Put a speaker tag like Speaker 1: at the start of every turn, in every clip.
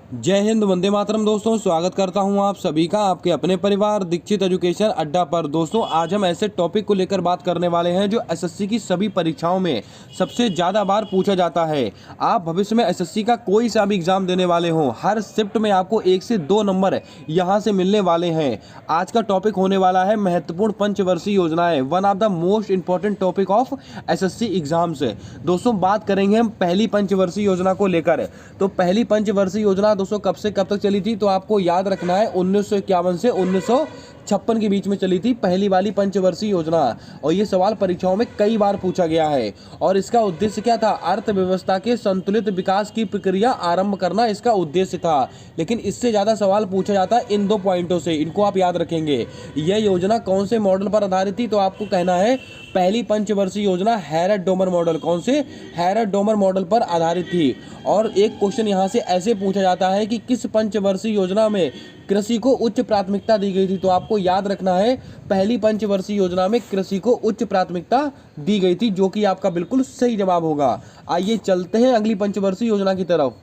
Speaker 1: जय हिंद, वंदे मातरम। दोस्तों, स्वागत करता हूं आप सभी का आपके अपने परिवार दीक्षित एजुकेशन अड्डा पर। दोस्तों, आज हम ऐसे टॉपिक को लेकर बात करने वाले हैं जो एसएससी की सभी परीक्षाओं में सबसे ज़्यादा बार पूछा जाता है। आप भविष्य में एसएससी का कोई सा भी एग्जाम देने वाले हों, हर शिफ्ट में आपको 1 से 2 नंबर यहां से मिलने वाले हैं। आज का टॉपिक होने वाला है महत्वपूर्ण पंचवर्षीय योजनाएं, one of the most important topic of SSC exams. दोस्तों, बात करेंगे हम पहली पंचवर्षीय योजना को लेकर। तो पहली पंचवर्षीय योजना दोस्तों कब से कब तक चली थी, तो आपको याद रखना है 1951 से 1956 के बीच में चली थी पहली वाली पंचवर्षीय योजना। और ये सवाल परीक्षाओं में कई बार पूछा गया है। और इसका उद्देश्य क्या था? अर्थव्यवस्था के संतुलित विकास की प्रक्रिया आरंभ करना इसका उद्देश्य था। लेकिन इससे ज्यादा सवाल पूछा जाता है इन 2 पॉइंटों से, इनको आप याद रखेंगे। यह योजना कौन से मॉडल पर आधारित थी, तो आपको कहना है पहली पंचवर्षीय योजना हैरट डोमर मॉडल। कौन से? हैरट डोमर मॉडल पर आधारित थी। और एक क्वेश्चन यहां से ऐसे पूछा जाता है कि किस पंचवर्षीय योजना में कृषि को उच्च प्राथमिकता दी गई थी, तो आपको याद रखना है पहली पंचवर्षीय योजना में कृषि को उच्च प्राथमिकता दी गई थी, जो कि आपका बिल्कुल सही जवाब होगा। आइए चलते हैं अगली पंचवर्षीय योजना की तरफ।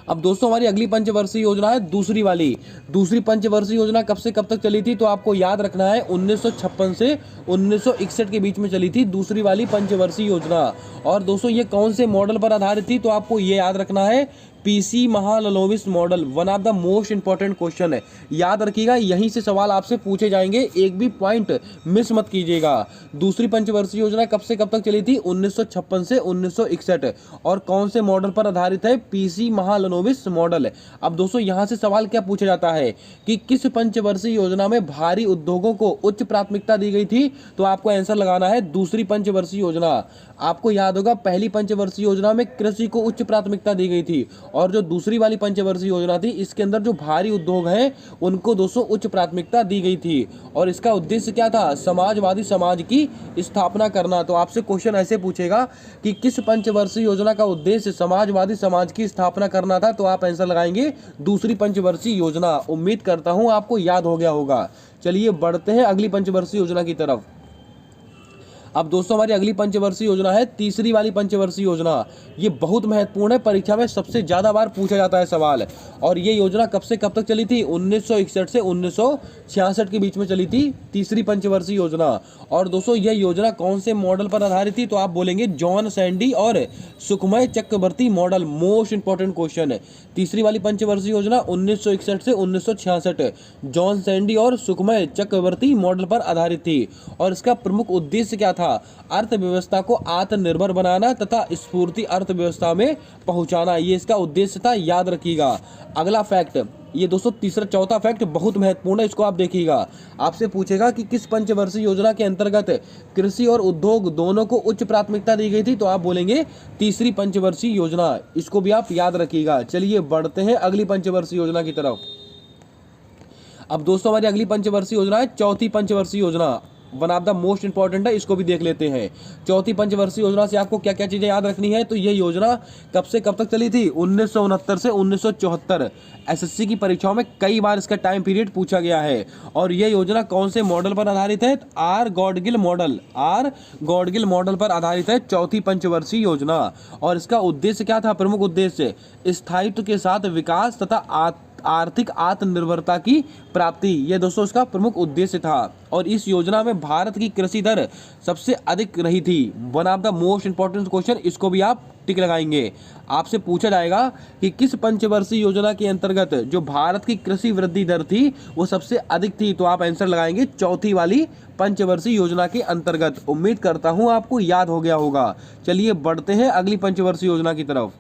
Speaker 1: अब दोस्तों, हमारी अगली पंचवर्षीय योजना है दूसरी वाली। दूसरी पंचवर्षीय योजना कब से कब तक चली थी, तो आपको याद रखना है 1956 से 1961 के बीच में चली थी दूसरी वाली पंचवर्षीय योजना। और दोस्तों, ये कौन से मॉडल पर आधारित थी, तो आपको ये याद रखना है PC Mahalanobis model. One of the most important question है, याद रखिएगा, यहीं से सवाल आपसे पूछे जाएंगे, एक भी पॉइंट मिस मत कीजिएगा। दूसरी पंचवर्षीय योजना कब से कब तक चली थी? 1956 से 1961। और कौन से मॉडल पर आधारित है? PC Mahalanobis model. अब दोस्तों, यहां से सवाल क्या पूछा जाता है कि किस पंचवर्षीय योजना में भारी उद्योगों को उच्च प्राथमिकता दी गई थी, तो आपको आंसर लगाना है दूसरी पंचवर्षीय योजना। आपको याद होगा पहली पंचवर्षीय योजना में कृषि को उच्च प्राथमिकता दी गई थी, और जो दूसरी वाली पंचवर्षीय योजना थी इसके अंदर जो भारी उद्योग हैं उनको 200 उच्च प्राथमिकता दी गई थी। और इसका उद्देश्य क्या था? समाजवादी समाज की स्थापना करना। तो आपसे क्वेश्चन ऐसे पूछेगा कि किस पंचवर्षीय योजना का उद्देश्य समाजवादी समाज की स्थापना करना था, तो आप आंसर लगाएंगे दूसरी पंचवर्षीय योजना। उम्मीद करता हूं आपको याद हो गया होगा। चलिए बढ़ते हैं अगली पंचवर्षीय योजना की तरफ। अब दोस्तों, हमारी अगली पंचवर्षीय योजना है तीसरी वाली पंचवर्षीय योजना। ये बहुत महत्वपूर्ण है, परीक्षा में सबसे ज्यादा बार पूछा जाता है सवाल। और ये योजना कब से कब तक चली थी? 1961 से 1966 के बीच में चली थी तीसरी पंचवर्षीय योजना। और दोस्तों, यह योजना कौन से मॉडल पर आधारित थी, तो आप बोलेंगे जॉन सैंडी और सुखमय चक्रवर्ती मॉडल। मोस्ट इंपॉर्टेंट क्वेश्चन है। तीसरी वाली पंचवर्षीय योजना 1961 से 1966 जॉन सैंडी और सुखमय चक्रवर्ती मॉडल पर आधारित थी। और इसका प्रमुख उद्देश्य क्या था? अर्थव्यवस्था को आत्मनिर्भर बनाना तथा स्फूर्ति अर्थव्यवस्था में पहुंचाना, ये इसका उद्देश्य था, याद रखिएगा। अगला फैक्ट, ये दोस्तों तीसरा चौथा फैक्ट बहुत महत्वपूर्ण है, इसको आप देखिएगा। आपसे पूछेगा कि किस पंचवर्षीय योजना के अंतर्गत कृषि और उद्योग दोनों को उच्च प्राथमिकता दी गई थी, तो आप बोलेंगे तीसरी पंचवर्षीय योजना। इसको भी आप याद रखिएगा। चलिए बढ़ते हैं अगली पंचवर्षीय योजना की तरफ। अब दोस्तों, हमारी अगली पंचवर्षीय योजना है चौथी पंचवर्षीय योजना। One of the most important है, इसको भी देख लेते हैं। चौथी पंचवर्षीय योजना से आपको क्या क्या चीजें याद रखनी है, तो ये योजना कब से कब तक चली थी? 1969 से 1974। एसएससी की परीक्षाओं में कई बार इसका टाइम पीरियड पूछा गया है। और यह योजना कौन से मॉडल पर आधारित है? R Gadgil model. R Gadgil model पर आधारित है चौथी पंचवर्षीय योजना। और इसका उद्देश्य क्या था? प्रमुख उद्देश्य स्थायित्व के साथ विकास तथा आर्थिक आत्मनिर्भरता की प्राप्ति, ये दोस्तों इसका प्रमुख उद्देश्य था। और इस योजना में भारत की कृषि दर सबसे अधिक रही थी। One of the most important question, इसको भी आप टिक लगाएंगे। आपसे पूछा जाएगा कि किस पंचवर्षीय योजना के अंतर्गत जो भारत की कृषि वृद्धि दर थी वो सबसे अधिक थी, तो आप आंसर लगाएंगे चौथी वाली पंचवर्षीय योजना के अंतर्गत। उम्मीद करता हूं आपको याद हो गया होगा। चलिए बढ़ते हैं अगली पंचवर्षीय योजना की तरफ।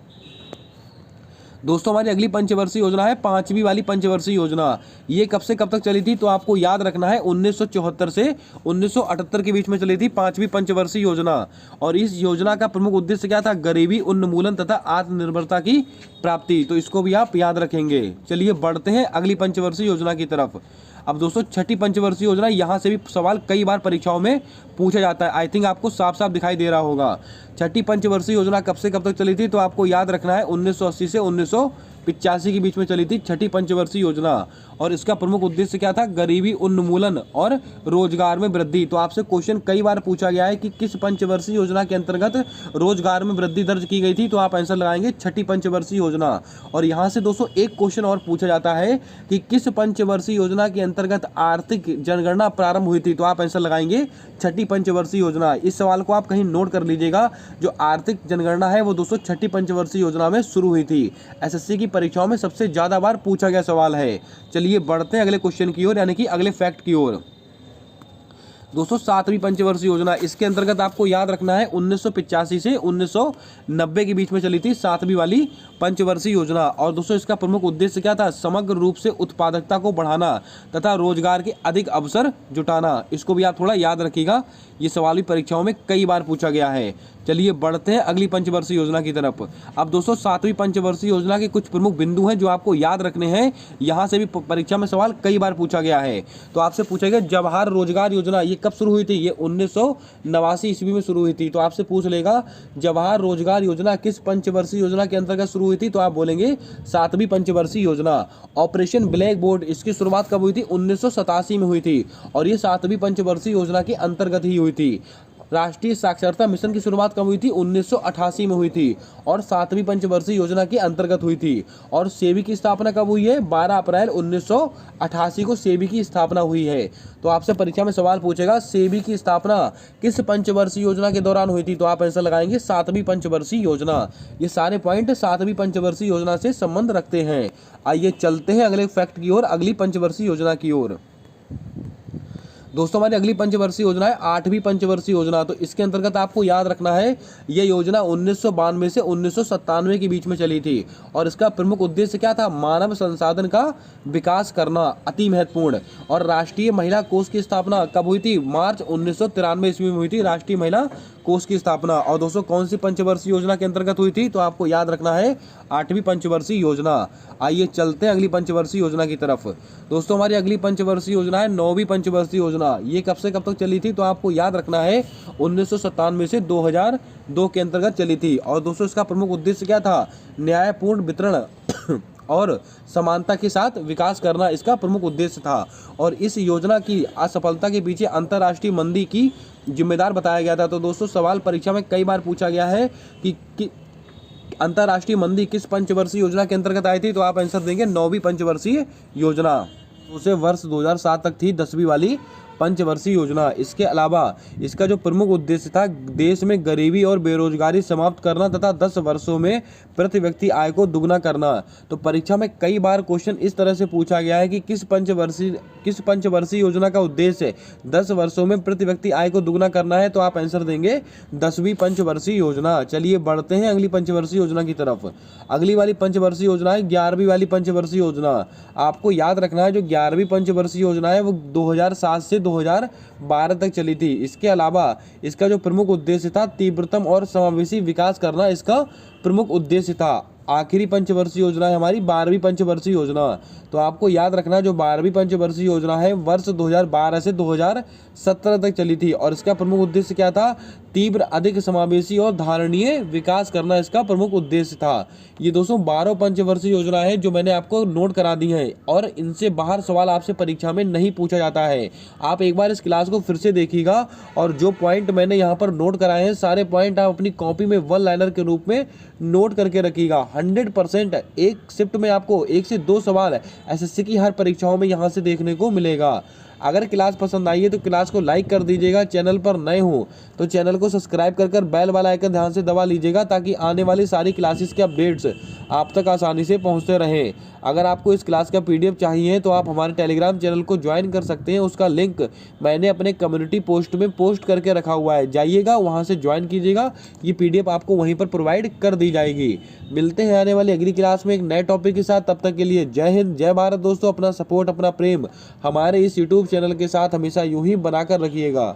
Speaker 1: दोस्तों, हमारी अगली पंचवर्षीय योजना है पांचवी वाली पंचवर्षीय योजना। ये कब से कब तक चली थी, तो आपको याद रखना है 1974 से 1978 के बीच में चली थी पांचवी पंचवर्षीय योजना। और इस योजना का प्रमुख उद्देश्य क्या था? गरीबी उन्मूलन तथा आत्मनिर्भरता की प्राप्ति। तो इसको भी आप याद रखेंगे। चलिए बढ़ते हैं अगली पंचवर्षीय योजना की तरफ। अब दोस्तों, छठी पंचवर्षीय योजना, यहां से भी सवाल कई बार परीक्षाओं में पूछा जाता है। आई थिंक आपको साफ साफ दिखाई दे रहा होगा। छठी पंचवर्षीय योजना कब से कब तक चली थी, तो आपको याद रखना है 1980 से 1985 के बीच में चली थी छठी पंचवर्षीय योजना। और इसका प्रमुख उद्देश्य क्या था, गरीबी उन्मूलन और रोजगार में वृद्धि। तो आपसे क्वेश्चन कई बार पूछा गया है कि किस पंचवर्षीय योजना के अंतर्गत रोजगार में वृद्धि दर्ज की गई थी, तो आप आंसर लगाएंगे छठी पंचवर्षीय योजना। और यहाँ से दोस्तों एक क्वेश्चन और पूछा जाता है कि किस पंचवर्षीय योजना के अंतर्गत आर्थिक जनगणना प्रारंभ हुई थी, तो आप आंसर लगाएंगे छठी पंचवर्षीय योजना। इस सवाल को आप कहीं नोट कर लीजिएगा, जो आर्थिक जनगणना है वो दोस्तों छठी पंचवर्षीय योजना में शुरू हुई थी। एसएससी की परीक्षाओं में सबसे ज्यादा बार पूछा गया सवाल है। चलिए बढ़ते हैं अगले क्वेश्चन की ओर, यानी कि अगले फैक्ट की ओर। दोस्तों सातवीं पंचवर्षीय योजना, इसके अंतर्गत आपको याद रखना है 1985 से 1990 के बीच में चली थी सातवीं वाली पंचवर्षीय योजना। और दोस्तों इसका प्रमुख उद्देश्य क्या था, समग्र रूप से उत्पादकता को बढ़ाना तथा रोजगार के अधिक अवसर जुटाना। इसको भी आप थोड़ा याद रखिएगा, ये सवाल भी परीक्षाओं में कई बार पूछा गया है। चलिए बढ़ते हैं अगली पंचवर्षीय योजना की तरफ। अब दोस्तों सातवीं पंचवर्षीय योजना के कुछ प्रमुख बिंदु हैं जो आपको याद रखने हैं, यहाँ से भी परीक्षा में सवाल कई बार पूछा गया है। तो आपसे पूछा गया जवाहर रोजगार योजना ये कब शुरू हुई थी, ये 1989 ईस्वी में शुरू हुई थी। तो आपसे पूछ लेगा जवाहर रोजगार योजना किस पंचवर्षीय योजना के अंतर्गत शुरू हुई थी, तो आप बोलेंगे सातवीं पंचवर्षीय योजना। ऑपरेशन ब्लैक बोर्ड, इसकी शुरुआत कब हुई थी, 1987 में हुई थी और ये सातवीं पंचवर्षीय योजना के अंतर्गत ही हुई थी। राष्ट्रीय साक्षरता मिशन की शुरुआत कब हुई थी, 1988 में हुई थी और सातवीं पंचवर्षीय योजना के अंतर्गत हुई थी। और सेबी की स्थापना कब हुई है, 12 अप्रैल 1988 को सेबी की स्थापना हुई है। तो आपसे परीक्षा में सवाल पूछेगा सेबी की स्थापना किस पंचवर्षीय योजना के दौरान हुई थी, तो आप आंसर लगाएंगे सातवीं पंचवर्षीय योजना। ये सारे पॉइंट सातवीं पंचवर्षीय योजना से संबंध रखते हैं। आइए चलते हैं अगले फैक्ट की ओर, अगली पंचवर्षीय योजना की ओर। दोस्तों हमारी अगली पंचवर्षीय योजना है आठवीं पंचवर्षीय योजना। तो इसके अंतर्गत आपको याद रखना है ये योजना 1992 से 1997 के बीच में चली थी और इसका प्रमुख उद्देश्य क्या था, मानव संसाधन का विकास करना, अति महत्वपूर्ण। और राष्ट्रीय महिला कोष की स्थापना कब हुई थी, मार्च 1993 ईस्वी में हुई थी राष्ट्रीय महिला कोष की स्थापना। और दोस्तों कौन सी पंचवर्षीय योजना के अंतर्गत हुई थी, तो आपको याद रखना है आठवीं पंचवर्षीय योजना। आइए चलते हैं अगली पंचवर्षीय योजना की तरफ। दोस्तों हमारी अगली पंचवर्षीय योजना है नौवीं पंचवर्षीय योजना। ये कब से कब तक चली थी, तो आपको याद रखना है 1997 से 2002 के अंतर्गत चली थी। और दोस्तों इसका प्रमुख उद्देश्य क्या था, न्यायपूर्ण वितरण और समानता के साथ विकास करना इसका प्रमुख उद्देश्य था। और इस योजना की असफलता के पीछे अंतर्राष्ट्रीय मंदी की जिम्मेदार बताया गया था। तो दोस्तों सवाल परीक्षा में कई बार पूछा गया है कि अंतर्राष्ट्रीय मंदी किस पंचवर्षीय योजना के अंतर्गत आई थी, तो आप आंसर देंगे नौवीं पंचवर्षीय योजना। उसे वर्ष 2007 तक थी 10वीं वाली पंचवर्षीय योजना। इसके अलावा इसका जो प्रमुख उद्देश्य था देश में गरीबी और बेरोजगारी समाप्त करना तथा 10 वर्षों में प्रति व्यक्ति आय को दुगना करना। तो परीक्षा में कई बार क्वेश्चन इस तरह से पूछा गया है कि किस पंचवर्षीय योजना का उद्देश्य 10 वर्षों में प्रति व्यक्ति आय को दुगना करना है, तो आप आंसर देंगे 10वीं पंचवर्षीय योजना। चलिए बढ़ते हैं अगली पंचवर्षीय योजना की तरफ। अगली वाली पंचवर्षीय योजना है 11वीं वाली पंचवर्षीय योजना। आपको याद रखना है जो 11वीं पंचवर्षीय योजना है वो 2007 से 2012 तक चली थी। इसके अलावा इसका जो प्रमुख उद्देश्य था तीव्रतम और समावेशी विकास करना इसका प्रमुख उद्देश्य था। आखिरी पंचवर्षीय योजना है हमारी 12वीं पंचवर्षीय योजना। तो आपको याद रखना जो 12वीं पंचवर्षीय योजना है वर्ष 2012 से 2017 तक चली थी और इसका प्रमुख उद्देश्य क्या था, तीव्र अधिक समावेशी और धारणीय विकास करना इसका प्रमुख उद्देश्य था। ये दोस्तों 12 पंचवर्षीय योजना है जो मैंने आपको नोट करा दी है और इनसे बाहर सवाल आपसे परीक्षा में नहीं पूछा जाता है। आप एक बार इस क्लास को फिर से देखिएगा और जो पॉइंट मैंने यहाँ पर नोट कराए हैं सारे पॉइंट आप अपनी कॉपी में वन लाइनर के रूप में नोट करके रखिएगा। 100% एक शिफ्ट में आपको 1 से 2 सवाल एसएससी की हर परीक्षाओं में यहाँ से देखने को मिलेगा। अगर क्लास पसंद आई है तो क्लास को लाइक कर दीजिएगा। चैनल पर नए हो तो चैनल को सब्सक्राइब कर बेल वाला आइकन ध्यान से दबा लीजिएगा ताकि आने वाली सारी क्लासेस के अपडेट्स आप तक आसानी से पहुंचते रहें। अगर आपको इस क्लास का पीडीएफ चाहिए तो आप हमारे टेलीग्राम चैनल को ज्वाइन कर सकते हैं। उसका लिंक मैंने अपने कम्युनिटी पोस्ट में पोस्ट करके रखा हुआ है, जाइएगा वहाँ से ज्वाइन कीजिएगा। ये पीडीएफ आपको वहीं पर प्रोवाइड कर दी जाएगी। मिलते हैं आने वाली अगली क्लास में एक नए टॉपिक के साथ। तब तक के लिए जय हिंद, जय भारत। दोस्तों अपना सपोर्ट, अपना प्रेम हमारे इस यूट्यूब चैनल के साथ हमेशा यूं ही बनाकर रखिएगा।